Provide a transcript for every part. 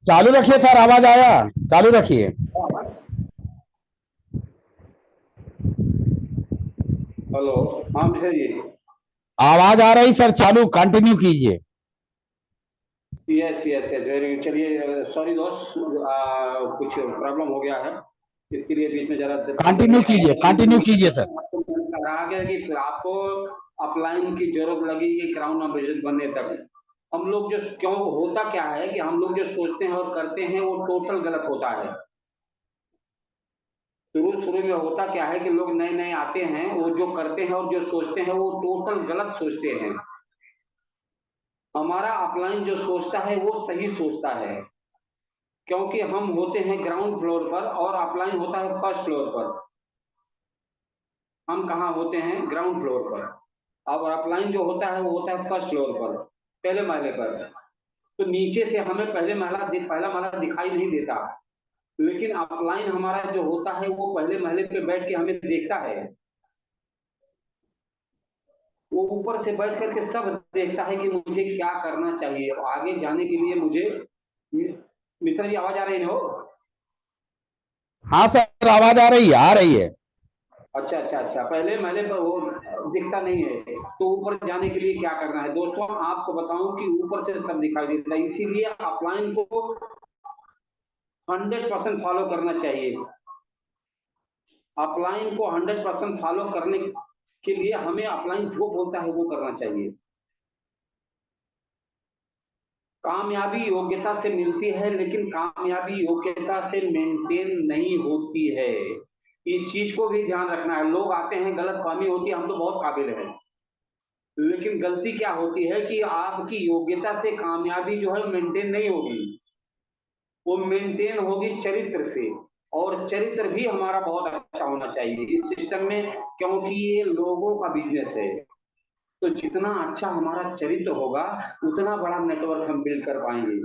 चालू रखिए सर, आवाज आया। चालू रखिए। हेलो। हाँ मिश्रा जी। आवाज आ रही सर, चालू कंटिन्यू कीजिए। Yes yes yes very good. चलिए सॉरी दोस्त, कुछ प्रॉब्लम हो गया है, इसके लिए बीच में जरा डिस्टर्बेंस कंटिन्यू रहता है, कीजिए, लेकिन कंटिन्यू कीजिए सर। आपको मैंने कहा गया कि फिर आपको अपलाइन की जरूरत लगी ये क्राउन ऑपरेशन बनने तक। हम लोग जो क्यों होता क्या है कि हम लोग जो सोचते हैं और करते हैं वो टोटल गलत होता है। शुरू शुरू में होता क्या है कि लोग नए नए आते हैं, वो जो करते हैं और जो सोचते हैं वो टोटल गलत सोचते हैं। हमारा अपलाइन जो सोचता है वो सही सोचता है, क्योंकि हम होते हैं ग्राउंड फ्लोर पर और अपलाइन होता है फर्स्ट फ्लोर पर। हम कहाँ होते हैं? ग्राउंड फ्लोर पर। और अपलाइन जो होता है वो होता है फर्स्ट फ्लोर पर, पहले महले पर। तो नीचे से हमें पहला महला दिखाई नहीं देता, लेकिन अपलाइन हमारा जो होता है वो पहले महले पे बैठ के हमें देखता है। वो ऊपर से बैठ करके सब देखता है कि मुझे क्या करना चाहिए और आगे जाने के लिए मुझे। मिश्रा जी आवाज आ रही है ना? हो हाँ सर, आवाज आ रही है, आ रही है। अच्छा अच्छा अच्छा, पहले महले पर वो दिखता नहीं है, तो ऊपर जाने के लिए क्या करना है दोस्तों? आपको बताऊं कि ऊपर से सब दिखाई देता है, इसीलिए अपलाइन को 100% फॉलो करना चाहिए। अपलाइन को 100% फॉलो करने के लिए हमें अपलाइन जो बोलता है वो करना चाहिए। कामयाबी योग्यता से मिलती है, लेकिन कामयाबी योग्यता से मेंटेन नहीं होती है। इस चीज को भी ध्यान रखना है। लोग आते हैं, गलत फहमी होती है, हम तो बहुत काबिल हैं, लेकिन गलती क्या होती है कि आपकी योग्यता से कामयाबी जो है मेंटेन नहीं होगी, वो मेंटेन होगी चरित्र से। और चरित्र भी हमारा बहुत अच्छा होना चाहिए इस सिस्टम में, क्योंकि ये लोगों का बिजनेस है। तो जितना अच्छा हमारा चरित्र होगा उतना बड़ा नेटवर्क हम बिल्ड कर पाएंगे।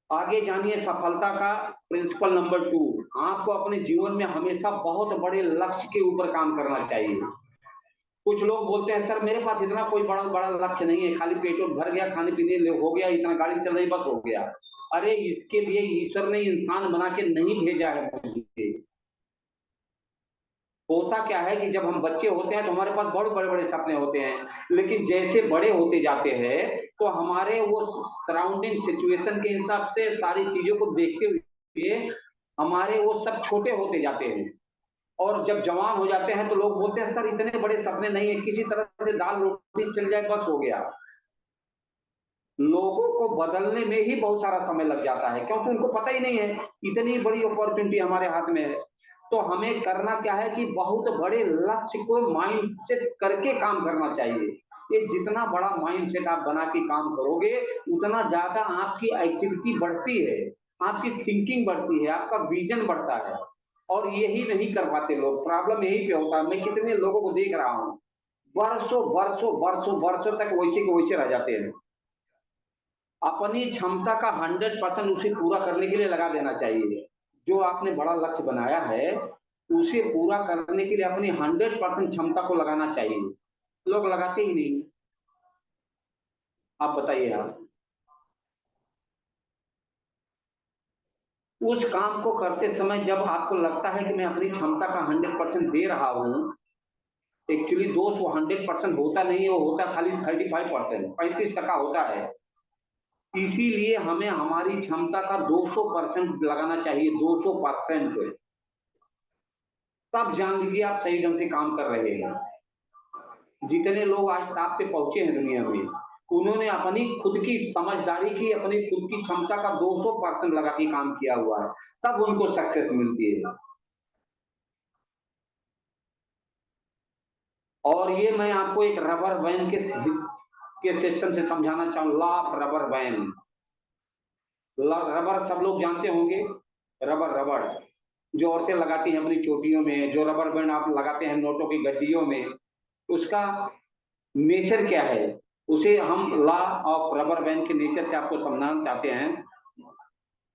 आगे जानिए सफलता का प्रिंसिपल नंबर 2। आपको अपने जीवन में हमेशा बहुत बड़े लक्ष्य के ऊपर काम करना चाहिए। कुछ लोग बोलते हैं सर मेरे पास इतना कोई बड़ा बड़ा लक्ष्य नहीं है, खाली पेट भर गया, खाने पीने हो गया, इतना गाड़ी चल रही बस हो गया। अरे इसके लिए ईश्वर ने इंसान बना के नहीं भेजा है मुझे। होता क्या है कि जब हम बच्चे होते हैं तो हमारे पास बहुत बड़े बड़े सपने होते हैं, लेकिन जैसे बड़े होते जाते हैं तो हमारे वो सराउंडिंग सिचुएशन के हिसाब से सारी चीजों को देखते हुए हमारे वो सब छोटे होते जाते हैं। और जब जवान हो जाते हैं तो लोग बोलते हैं सर इतने बड़े सपने नहीं है, किसी तरह से दाल रोटी चल जाए बस हो गया। लोगों को बदलने में ही बहुत सारा समय लग जाता है, क्योंकि उनको पता ही नहीं है इतनी बड़ी अपॉर्चुनिटी हमारे हाथ में है। तो हमें करना क्या है कि बहुत बड़े लक्ष्य को माइंड सेट करके काम करना चाहिए। ये जितना बड़ा माइंड सेट आप बना के काम करोगे उतना ज्यादा आपकी एक्टिविटी बढ़ती है, आपकी थिंकिंग बढ़ती है, आपका विजन बढ़ता है। और यही नहीं कर पाते लोग, प्रॉब्लम यही पे होता है। मैं कितने लोगों को देख रहा हूँ, वर्षों वर्षों वर्षों वर्षों तक वैसे के वैसे रह जाते हैं। अपनी क्षमता का 100% उसे पूरा करने के लिए लगा देना चाहिए। जो आपने बड़ा लक्ष्य बनाया है उसे पूरा करने के लिए अपनी 100% क्षमता को लगाना चाहिए। लोग लगाते ही नहीं। आप बताइए आप। उस काम को करते समय जब आपको लगता है कि मैं अपनी क्षमता का 100% दे रहा हूँ, एक्चुअली दोस्त वो 100% होता नहीं है, वो होता खाली 35%, 35% होता है। इसीलिए हमें हमारी क्षमता का 200% लगाना चाहिए, 200%। तब जान लीजिए आप सही ढंग से काम कर रहे हैं। जितने लोग आज टॉप पे पहुंचे हैं दुनिया में, उन्होंने अपनी खुद की समझदारी की, अपनी खुद की क्षमता का 200% लगा के काम किया हुआ है, तब उनको सक्सेस मिलती है। और ये मैं आपको एक रबर बैंड के सिस्टम से समझाना चाहूँ, law of rubber band. Rubber सब लोग जानते होंगे। रबर रबर जो औरतें लगाती हैं अपनी चोटियों में, जो रबर बैंड आप लगाते हैं नोटों की गड्डियों में, उसका नेचर क्या है? उसे हम लॉ ऑफ रबर बैंड के नेचर से आपको समझाना चाहते हैं।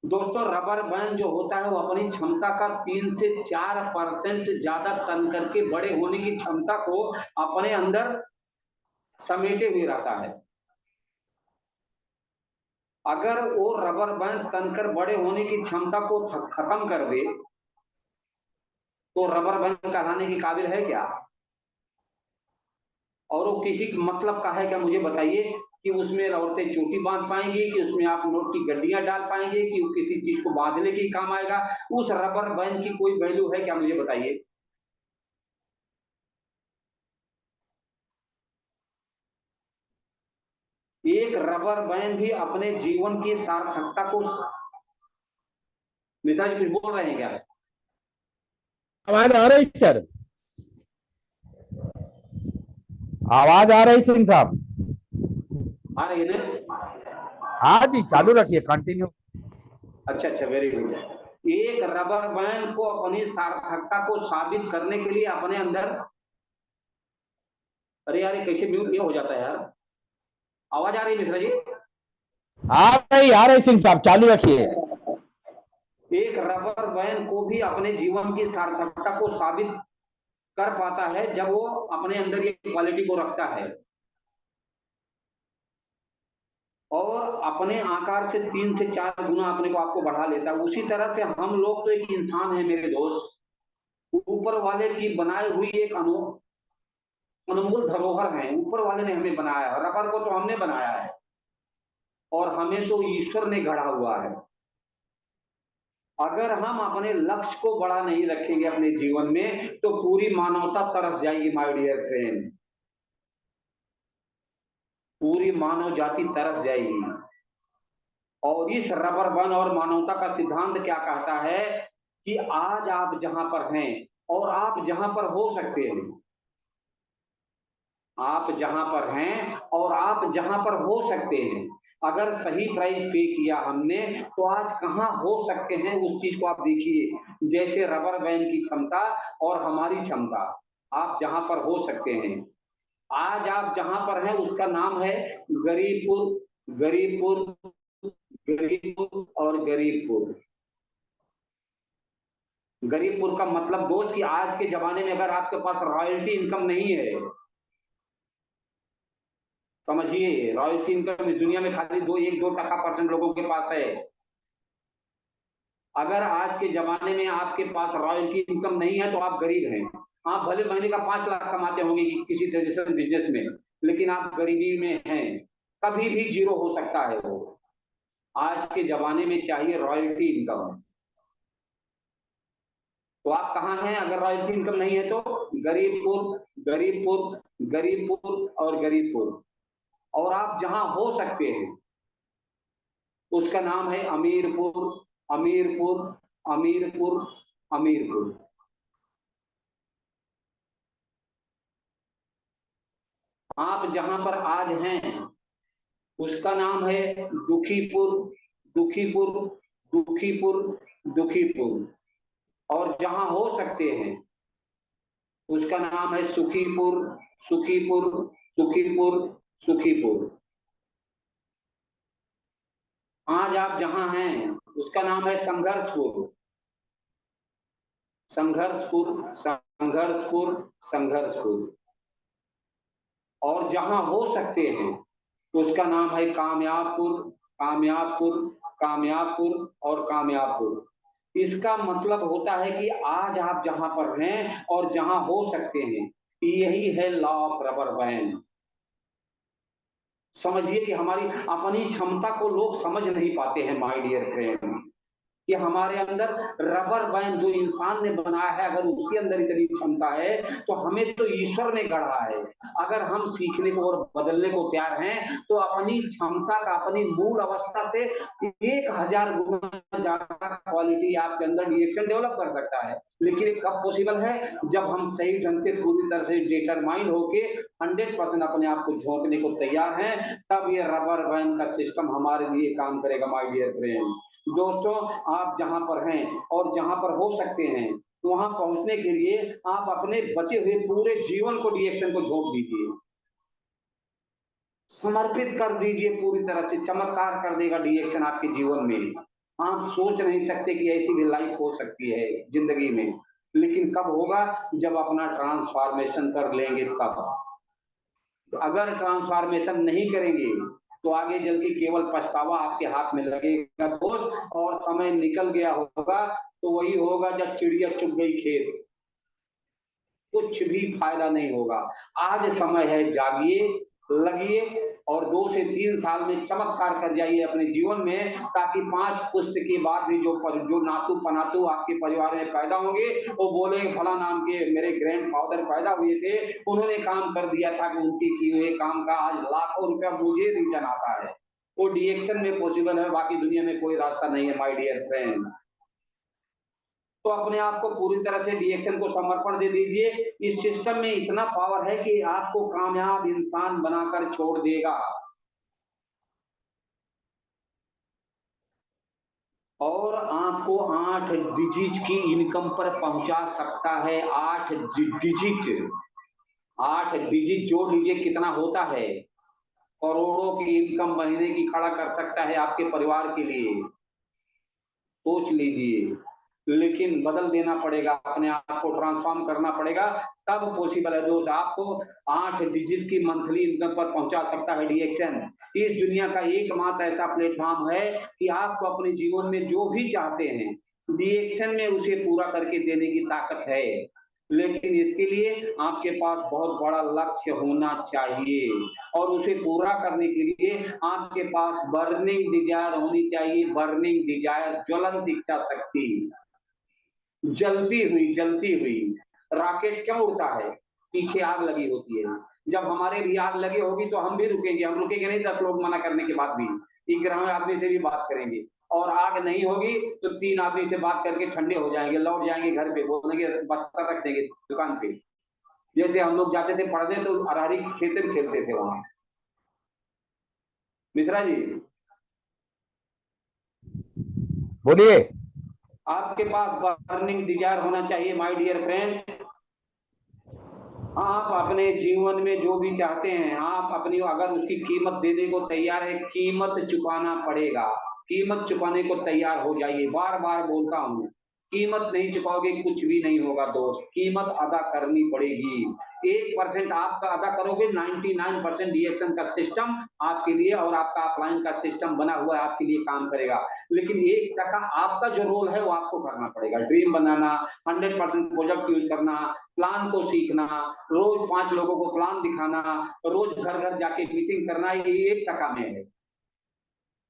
दोस्तों रबर बैंड जो होता है वो अपनी क्षमता का 3 से 4% ज्यादा तन करके बड़े होने की क्षमता को अपने अंदर समेटे हुए रहता है। अगर वो रबर बैंड तनकर बड़े होने की क्षमता को खत्म कर दे तो रबर बैंड कहलाने के काबिल है क्या? और वो किसी मतलब का है क्या, मुझे बताइए? कि उसमें औरतें चोटी बांध पाएंगी, कि उसमें आप नोट की गड्डियां डाल पाएंगे, कि वो किसी चीज को बांधने के काम आएगा? उस रबर बैंड की कोई वैल्यू है क्या, मुझे बताइए? एक रबर बैंड भी अपने जीवन की सार्थकता को, मिश्रा जी कुछ बोल रहे हैं क्या? आवाज आ रही सर? आवाज आ रही सिंह साहब? आ रही है ना? हाँ जी, चालू रखिए, कंटिन्यू। अच्छा अच्छा, वेरी गुड। एक रबर बैंड को अपनी सार्थकता को साबित करने के लिए अपने अंदर, अरे यार ये कैसे म्यूट ये हो जाता है यार? आवाज आ रही है मिश्रा जी? आ रही सिंह साहब, चालू रखिए। एक रबर बैंड को भी अपने जीवन की सार्थकता को साबित कर पाता है जब वो अपने अंदर ये क्वालिटी को रखता है और अपने आकार से 3 से 4 गुना अपने को आपको बढ़ा लेता है। उसी तरह से हम लोग तो एक इंसान है मेरे दोस्त, ऊपर वाले की बनाई हुई एक अनमोल धरोहर है। ऊपर वाले ने हमें बनाया है, रबर को तो हमने बनाया है और हमें तो ईश्वर ने गढ़ा हुआ है। अगर हम अपने लक्ष्य को बड़ा नहीं रखेंगे अपने जीवन में तो पूरी मानवता तरस जाएगी माय डियर फ्रेंड, पूरी मानव जाति तरस जाएगी। और इस रबर बन और मानवता का सिद्धांत क्या कहता है कि आज आप जहां पर हैं और आप जहां पर हो सकते हैं, आप जहां पर हैं और आप जहां पर हो सकते हैं, अगर सही प्राइस पे किया हमने तो आज कहां हो सकते हैं उस चीज को आप देखिए। जैसे रबर बैंड की क्षमता और हमारी क्षमता, आप जहां पर हो सकते हैं, आज आप जहां पर हैं उसका नाम है गरीबपुर। गरीबपुर, गरीबपुर और गरीबपुर। गरीबपुर का मतलब दोस्त कि आज के जमाने में अगर आपके पास रॉयल्टी इनकम नहीं है, समझिए रॉयल्टी इनकम इस दुनिया में खाली 1-2% लोगों के पास है। अगर आज के जमाने में आपके पास रॉयल्टी इनकम नहीं है तो आप गरीब हैं। आप भले महीने का 5 लाख कमाते होंगे किसी ट्रेडिशनल बिजनेस में, लेकिन आप गरीबी में हैं। कभी भी जीरो हो सकता है वो। आज के जमाने में चाहिए रॉयल्टी इनकम। तो आप कहाँ हैं अगर रॉयल्टी इनकम नहीं है तो? गरीबपुर, गरीबपुर, गरीबपुर और गरीबपुर। और आप जहां हो सकते हैं उसका नाम है अमीरपुर, अमीरपुर, अमीरपुर, अमीरपुर। आप जहां पर आज हैं उसका नाम है दुखीपुर, दुखीपुर, दुखीपुर, दुखीपुर। और जहां हो सकते हैं उसका नाम है सुखीपुर, सुखीपुर, सुखीपुर, सुखीपुर। आज आप जहां हैं उसका नाम है संघर्षपुर, संघर्षपुर, संघर्षपुर, संघर्षपुर। और जहां हो सकते हैं उसका नाम है कामयाबपुर, कामयाबपुर, कामयाबपुर और कामयाबपुर। इसका मतलब होता है कि आज आप जहां पर हैं और जहां हो सकते हैं, यही है लॉ ऑफ रबर बैंड। समझिए कि हमारी अपनी क्षमता को लोग समझ नहीं पाते हैं माय डियर फ्रेंड, कि हमारे अंदर रबर बैंड जो इंसान ने बनाया है, अगर उसके अंदर इतनी क्षमता है तो हमें तो ईश्वर ने गढ़ा है। अगर हम सीखने को और बदलने को तैयार हैं तो अपनी क्षमता का अपनी मूल अवस्था से 1000 गुना ज्यादा क्वालिटी आपके अंदर रिएक्शन डेवलप कर सकता है। लेकिन कब पॉसिबल है? जब हम सही ढंग से पूरी तरह से डिटरमाइन होके 100% अपने आप को झोंकने को तैयार हैं, तब ये रबर बैंड का सिस्टम हमारे लिए काम करेगा माय डियर फ्रेंड। दोस्तों, आप जहां पर हैं और जहां पर हो सकते हैं वहां पहुंचने के लिए आप अपने बचे हुए पूरे जीवन को डीएक्शन को झोंक दीजिए, समर्पित कर दीजिए पूरी तरह से। चमत्कार कर देगा डीएक्शन आपके जीवन में। आप सोच नहीं सकते कि ऐसी भी लाइफ हो सकती है जिंदगी में, लेकिन कब होगा? जब अपना ट्रांसफॉर्मेशन कर लेंगे तब। अगर ट्रांसफॉर्मेशन नहीं करेंगे तो आगे चल के केवल पछतावा आपके हाथ में लगेगा दोस्त, और समय निकल गया होगा तो वही होगा जब चिड़िया चुग गई खेत, कुछ भी फायदा नहीं होगा। आज समय है, जागिए, लगिए और 2 से 3 साल में चमत्कार कर जाइए अपने जीवन में, ताकि 5 पुस्त के बाद भी जो नातू पनातू आपके परिवार में पैदा होंगे वो बोले फला नाम के मेरे ग्रैंडफादर पैदा हुए थे, उन्होंने काम कर दिया था कि उनके किए हुए काम का आज लाखों रुपया मुझे रिटर्न आता है। वो डीएक्शन में पॉसिबल है, बाकी दुनिया में कोई रास्ता नहीं है माय डियर फ्रेंड। तो अपने आप को पूरी तरह से डीएक्शन को समर्पण दे दीजिए। इस सिस्टम में इतना पावर है कि आपको कामयाब इंसान बनाकर छोड़ देगा। और आपको 8 डिजिट की इनकम पर पहुंचा सकता है। 8 डिजिट, 8 डिजिट जोड़ लीजिए कितना होता है। करोड़ों की इनकम महीने की खड़ा कर सकता है आपके परिवार के लिए, सोच लीजिए। लेकिन बदल देना पड़ेगा, अपने आप को ट्रांसफॉर्म करना पड़ेगा, तब पॉसिबल है दोस्त। आपको 8 डिजिट की मंथली इनकम पर पहुंचा सकता है डीएक्शन। इस दुनिया का एकमात्र ऐसा प्लेटफॉर्म है कि आपको अपने जीवन में जो भी चाहते हैं डीएक्शन में उसे पूरा करके देने की ताकत है। लेकिन इसके लिए आपके पास बहुत बड़ा लक्ष्य होना चाहिए, और उसे पूरा करने के लिए आपके पास बर्निंग डिजायर होनी चाहिए। बर्निंग डिजायर, ज्वलंत इच्छा शक्ति, जलती हुई। रॉकेट क्यों उड़ता है? पीछे आग लगी होती है। जब हमारे भी आग लगी होगी तो हम भी रुकेंगे। हम रुकेंगे नहीं 10 लोग मना करने के बाद भी, 11वें आदमी से भी बात करेंगे। और आग नहीं होगी तो 3 आदमी से बात करके ठंडे हो जाएंगे, लौट जाएंगे घर पे, बोलेंगे बस्ता रख देंगे दुकान पे। जैसे हम लोग जाते थे पढ़ने तो अरारी खेत में खेलते थे वहां। मिश्रा जी बोलिए। आपके पास बर्निंग डिजायर होना चाहिए माय डियर फ्रेंड। आप अपने जीवन में जो भी चाहते हैं, आप अपनी अगर उसकी कीमत देने को तैयार है, कीमत चुकाना पड़ेगा। कीमत चुकाने को तैयार हो जाइए। बार बार बोलता हूँ, कीमत नहीं चुकाओगे कुछ भी नहीं होगा दोस्त। कीमत अदा करनी पड़ेगी। 1% आपका अदा करोगे, 99% डीएक्शन का सिस्टम आपके लिए और आपका अपलाइन का सिस्टम बना हुआ है, आपके लिए काम करेगा। लेकिन 1% आपका जो रोल है वो आपको करना पड़ेगा। ड्रीम बनाना, 100% प्रोजेक्ट यूज करना, प्लान को सीखना, रोज 5 लोगों को प्लान दिखाना, रोज घर घर जाके मीटिंग करना, ये 1% में है।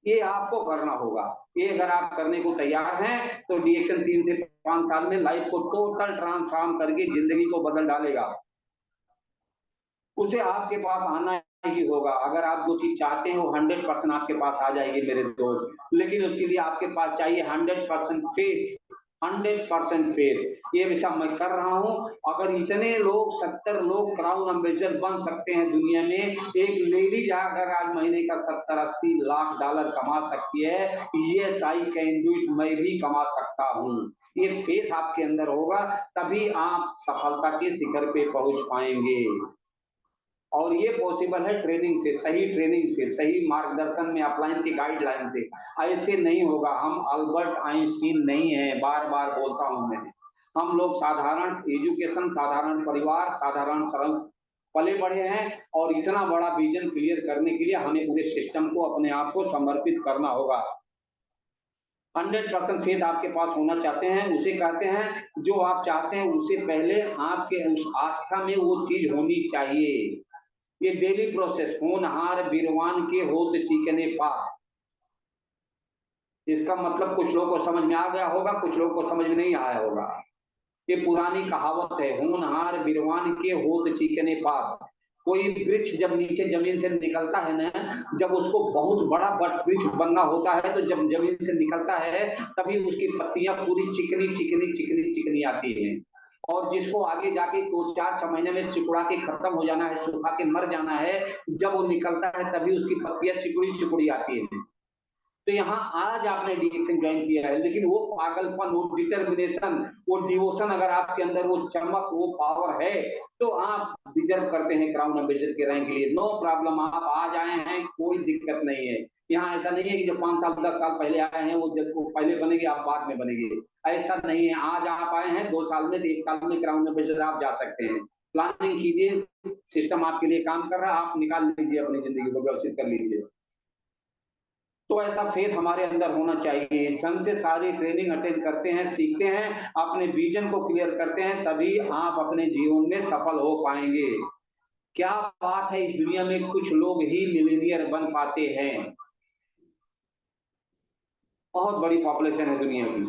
ये आपको करना होगा। ये अगर आप करने को तैयार हैं तो डीएक्शन 3 से 5 साल में लाइफ को टोटल ट्रांसफॉर्म करके जिंदगी को बदल डालेगा। उसे आपके पास आना ही होगा। अगर आप जो चीज चाहते हैं वो 100% आपके पास आ जाएगी मेरे दोस्त। लेकिन उसके लिए आपके पास चाहिए 100% फेथ। 100% फेथ। ये विषय मैं कर रहा हूँ। अगर इतने लोग 70 लोग क्राउन एम्बेसडर बन सकते हैं दुनिया में, एक लेडीज अगर आज महीने का 70-80 लाख डॉलर कमा सकती है, yes I can do it, मैं भी कमा सकता हूँ। ये फेथ आपके अंदर होगा तभी आप सफलता के शिखर पे पहुंच पाएंगे। और ये पॉसिबल है ट्रेनिंग से, सही मार्गदर्शन में, अपलाइन की गाइडलाइन से। ऐसे नहीं होगा। हम अल्बर्ट आइंस्टीन नहीं है, बार बार बोलता हूं मैं। हम लोग साधारण एजुकेशन, साधारण परिवार, साधारण सरल पले बढ़े हैं, और इतना बड़ा विजन क्लियर करने के लिए हमें पूरे सिस्टम को, अपने आप को समर्पित करना होगा। 100% फेथ आपके पास होना चाहते हैं, उसे कहते हैं जो आप चाहते हैं उससे पहले आपके उस आस्था में वो चीज होनी चाहिए। ये डेली प्रोसेस, होनहार बिरवान के होत सीखने पास। इसका मतलब कुछ लोगों को समझ में आ गया होगा, कुछ लोगों को समझ में नहीं आया होगा। ये पुरानी कहावत है, होनहार बिरवान के होत सीखने पास। कोई वृक्ष जब नीचे जमीन से निकलता है ना, जब उसको बहुत बड़ा वृक्ष बनना होता है तो जब जमीन से निकलता है तभी उसकी पत्तियां पूरी चिकनी चिकनी चिकनी चिकनी आती हैं। और जिसको आगे जाके 2-4-6 महीने में सिकुड़ा के खत्म हो जाना है, सुखा के मर जाना है, जब वो निकलता है तभी उसकी पत्तियां सिकुड़ी सिकुड़ी आती हैं। तो यहाँ आज आपने डीएक्शन ज्वाइन किया है, लेकिन वो पागलपन, वो डिटर्मिनेशन, वो डिवोशन अगर आपके अंदर, वो चमक, वो पावर है, तो आप डिजर्व करते हैं क्राउन एम्बेसडर के रैंक के लिए। नो प्रॉब्लम, आप आज आए हैं, कोई दिक्कत नहीं है। यहाँ ऐसा नहीं है कि जो 5 साल 10 साल पहले आए हैं वो जब पहले बनेंगे आप बाद में बनेंगे, ऐसा नहीं है। आज आप आए हैं 2 साल में, 1 साल में क्राउन एम्बेसडर आप जा सकते हैं। प्लानिंग कीजिए, सिस्टम आपके लिए काम कर रहा है, आप निकाल लीजिए, अपनी जिंदगी को व्यवस्थित कर लीजिए। तो ऐसा फेथ हमारे अंदर होना चाहिए। ढंग से सारी ट्रेनिंग अटेंड करते हैं, सीखते हैं, अपने विजन को क्लियर करते हैं, तभी आप अपने जीवन में सफल हो पाएंगे। क्या बात है, इस दुनिया में कुछ लोग ही मिलीनियर बन पाते हैं। बहुत बड़ी पॉपुलेशन है दुनिया की,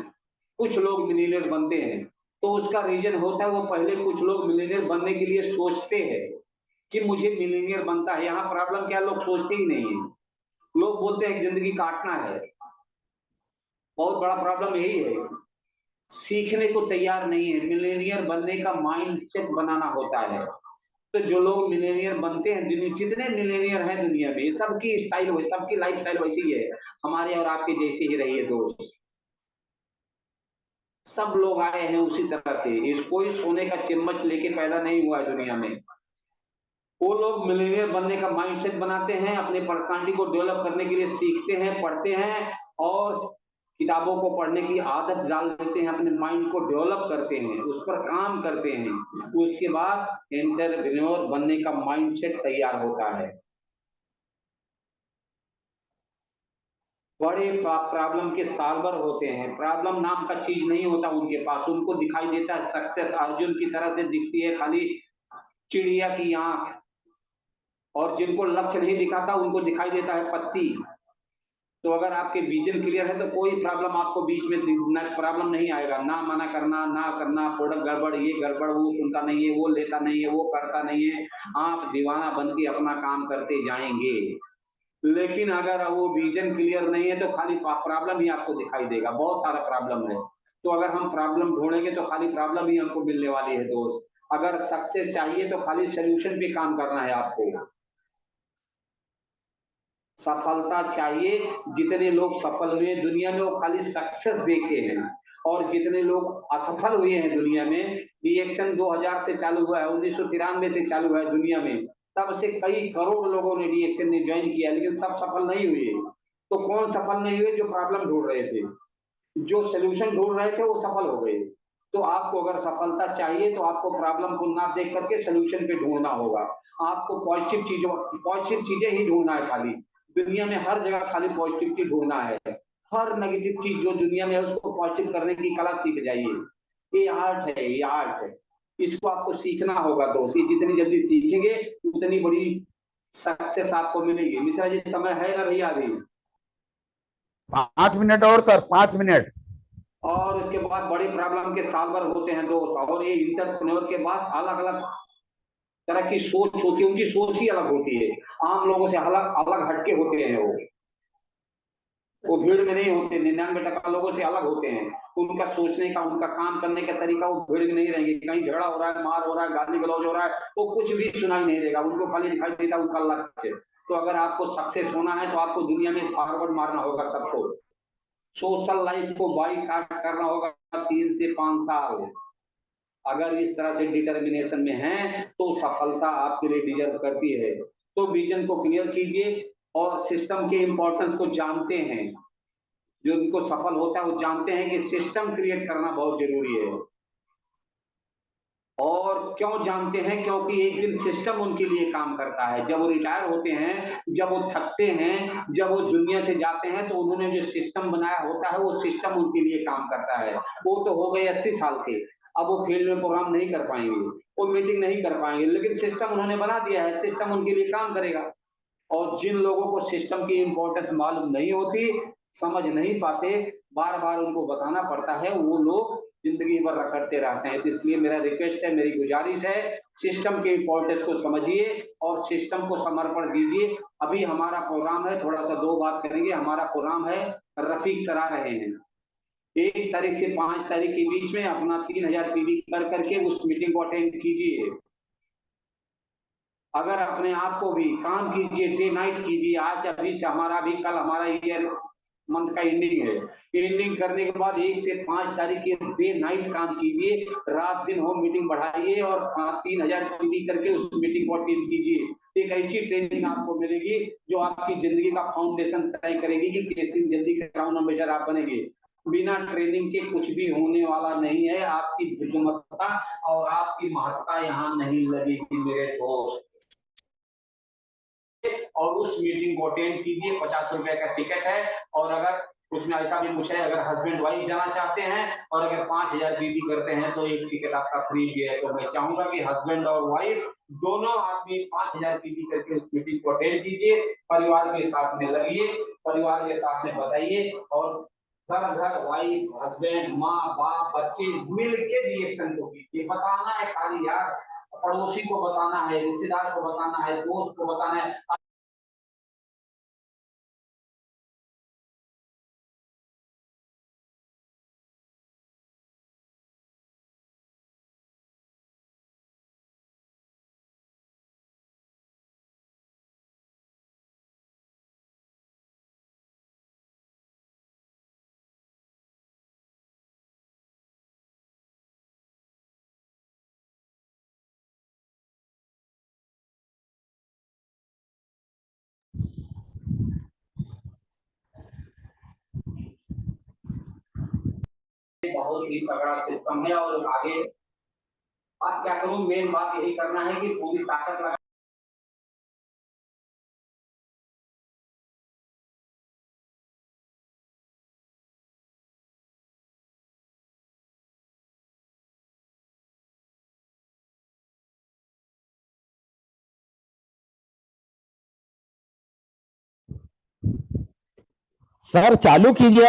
कुछ लोग मिलीनियर बनते हैं। तो उसका रीजन होता है, वो पहले कुछ लोग मिलीनियर बनने के लिए सोचते हैं कि मुझे मिलीनियर बनता है। यहाँ प्रॉब्लम क्या, लोग सोचते ही नहीं है। लोग बोलते हैं जिंदगी काटना है। बहुत बड़ा प्रॉब्लम यही है, सीखने को तैयार नहीं है। मिलीनियर बनने का माइंड सेट बनाना होता है। तो जो लोग मिलीनियर बनते हैं, जितने मिलीनियर हैं दुनिया में, सबकी स्टाइल वही, सबकी लाइफ स्टाइल वैसी है, हमारे और आपके जैसे ही रही है दोस्त। सब लोग आए हैं उसी तरह से। इस कोई सोने का चम्मच लेके पैदा नहीं हुआ है दुनिया में। वो लोग मिलीनियर बनने का माइंडसेट बनाते हैं, अपने पर्सनालिटी को डेवलप करने के लिए सीखते हैं, पढ़ते हैं, और किताबों को पढ़ने की आदत डाल देते हैं, अपने माइंड को डेवलप करते हैं, उस पर काम करते हैं। उसके बाद एंटरप्रेन्योर बनने का माइंडसेट तैयार होता है। बड़े प्रॉब्लम के सॉल्वर होते हैं। प्रॉब्लम नाम का चीज नहीं होता उनके पास। उनको दिखाई देता है सक्सेस, अर्जुन की तरह से दिखती है खाली चिड़िया की आंख, और जिनको लक्ष्य नहीं दिखाता उनको दिखाई देता है पत्ती। तो अगर आपके विजन क्लियर है तो कोई प्रॉब्लम आपको बीच में प्रॉब्लम नहीं आएगा। ना मना करना, ना करना, प्रोडक्ट गड़बड़, ये गड़बड़, वो सुनता नहीं है, वो लेता नहीं है, वो करता नहीं है। आप दीवाना बन के अपना काम करते जाएंगे। लेकिन अगर वो विजन क्लियर नहीं है तो खाली प्रॉब्लम ही आपको दिखाई देगा। बहुत सारा प्रॉब्लम है। तो अगर हम प्रॉब्लम ढूंढेंगे तो खाली प्रॉब्लम ही हमको मिलने वाली है दोस्त। अगर सक्सेस चाहिए तो खाली सोल्यूशन पे काम करना है आपको। सफलता चाहिए, जितने लोग सफल हुए दुनिया में वो खाली सक्सेस देखे हैं, और जितने लोग असफल हुए हैं दुनिया में, रिएक्शन 2000 से चालू हुआ है, 1993 से चालू है दुनिया में, तब से कई करोड़ लोगों ने रिएक्शन ने ज्वाइन किया, लेकिन सब सफल नहीं हुए। तो कौन सफल नहीं हुए, जो प्रॉब्लम ढूंढ रहे थे, जो सोल्यूशन ढूंढ रहे थे, वो सफल हो गए। तो आपको अगर सफलता चाहिए तो आपको प्रॉब्लम को ना देख करके सोल्यूशन पे ढूंढना होगा। आपको पॉजिटिव चीजें ही ढूंढना है खाली। दुनिया में हर जगह खाली पॉजिटिविटी ढूंढना है। हर नेगेटिव चीज जो दुनिया में है उसको पॉजिटिव करने की कला सीख जाइए। ये आर्ट है, ये आर्ट है। इसको आपको सीखना होगा दोस्त। ये जितनी जल्दी सीखेंगे उतनी बड़ी सक्सेस आपको मिलेगी। मिश्रा जी, समय है ना भैया अभी? 5 मिनट और सर, 5 मिनट। और उसके बाद बड़ी प्रॉब्लम के सॉल्वर होते हैं दोस्त। और ये इंटरप्रेन्योर के बाद अलग अलग तरह की सोच होती है, उनकी सोच ही अलग होती है। आम लोगों से अलग अलग हटके होते हैं वो भीड़ में नहीं होते। 99% लोगों से अलग होते हैं। उनका सोचने का, उनका काम करने का तरीका, वो भीड़ में नहीं रहेंगे। कहीं झगड़ा हो रहा है, मार हो रहा है, गाली गलौज हो रहा है, तो कुछ भी सुनाई नहीं देगा उनको, खाली दिखाई देता उनका लक्ष्य। तो अगर आपको सक्सेस होना है तो आपको दुनिया में फॉरवर्ड मारना होगा सबको। सोशल लाइफ को बाईकाट करना होगा 3 से 5 साल। अगर इस तरह से डिटर्मिनेशन में हैं तो सफलता आपके लिए डिजर्व करती है। तो विजन को क्लियर कीजिए, और सिस्टम के इंपॉर्टेंस को जानते हैं। जो उनको सफल होता है वो जानते हैं कि सिस्टम क्रिएट करना बहुत जरूरी है। और क्यों जानते हैं? क्योंकि एक दिन सिस्टम उनके लिए काम करता है। जब वो रिटायर होते हैं, जब वो थकते हैं, जब वो दुनिया से जाते हैं, तो उन्होंने जो सिस्टम बनाया होता है वो सिस्टम उनके लिए काम करता है। वो तो हो गए 80 साल के, अब वो फील्ड में प्रोग्राम नहीं कर पाएंगे, वो मीटिंग नहीं कर पाएंगे, लेकिन सिस्टम उन्होंने बना दिया है, सिस्टम उनके लिए काम करेगा। और जिन लोगों को सिस्टम की इंपॉर्टेंस मालूम नहीं होती, समझ नहीं पाते, बार बार उनको बताना पड़ता है, वो लोग जिंदगी भर रखते रहते हैं। तो इसलिए मेरा रिक्वेस्ट है, मेरी गुजारिश है, सिस्टम के इंपॉर्टेंस को समझिए और सिस्टम को समर्पण दीजिए। अभी हमारा प्रोग्राम है, थोड़ा सा 2 बात करेंगे। हमारा प्रोग्राम है, रफीक करा रहे हैं 1 तारीख से 5 तारीख के बीच में अपना 3000 पीवी कर करके उस मीटिंग को अटेंड कीजिए। अगर अपने आप को भी काम कीजिए, डे नाइट कीजिए। आज अभी से हमारा भी, कल हमारा ईयर मंथ का एंडिंग है। एंडिंग करने के बाद 1 से 5 तारीख के डे नाइट काम कीजिए, रात दिन होम मीटिंग बढ़ाइए और 3000 पीवी करके उस मीटिंग को अटेंड कीजिए। एक ऐसी ट्रेनिंग आपको मिलेगी जो आपकी जिंदगी का फाउंडेशन तय करेगी कि कैसी जल्दी ग्राउंड एम्बेसडर आप बनेंगे। बिना ट्रेनिंग के कुछ भी होने वाला नहीं है। आपकी बुद्धिमत्ता और आपकी महत्ता यहाँ नहीं लगेगी मेरे दोस्त। और उस मीटिंग को अटेंड कीजिए। 50 रुपए का टिकट है। और अगर उसमें ऐसा भी कुछ है, अगर हस्बैंड वाइफ जाना चाहते हैं और अगर 5,000 बीबी करते हैं तो एक टिकट आपका फ्री भी है। तो मैं चाहूंगा कि हस्बैंड और वाइफ दोनों आदमी 5,000 बीबी करके उस मीटिंग को अटेंड कीजिए। परिवार के साथ में लगिए, परिवार के साथ में बताइए, और घर घर वाइफ, हस्बैंड, माँ बाप, बच्चे मिल के रिएक्शन को कीजिए। बताना है खाली यार, पड़ोसी को बताना है, रिश्तेदार को बताना है, दोस्त को बताना है। बहुत ही तगड़ा सिस्टम है। और आगे बात क्या करूं, मेन बात यही करना है कि पूरी ताकत लगा। सर चालू कीजिए।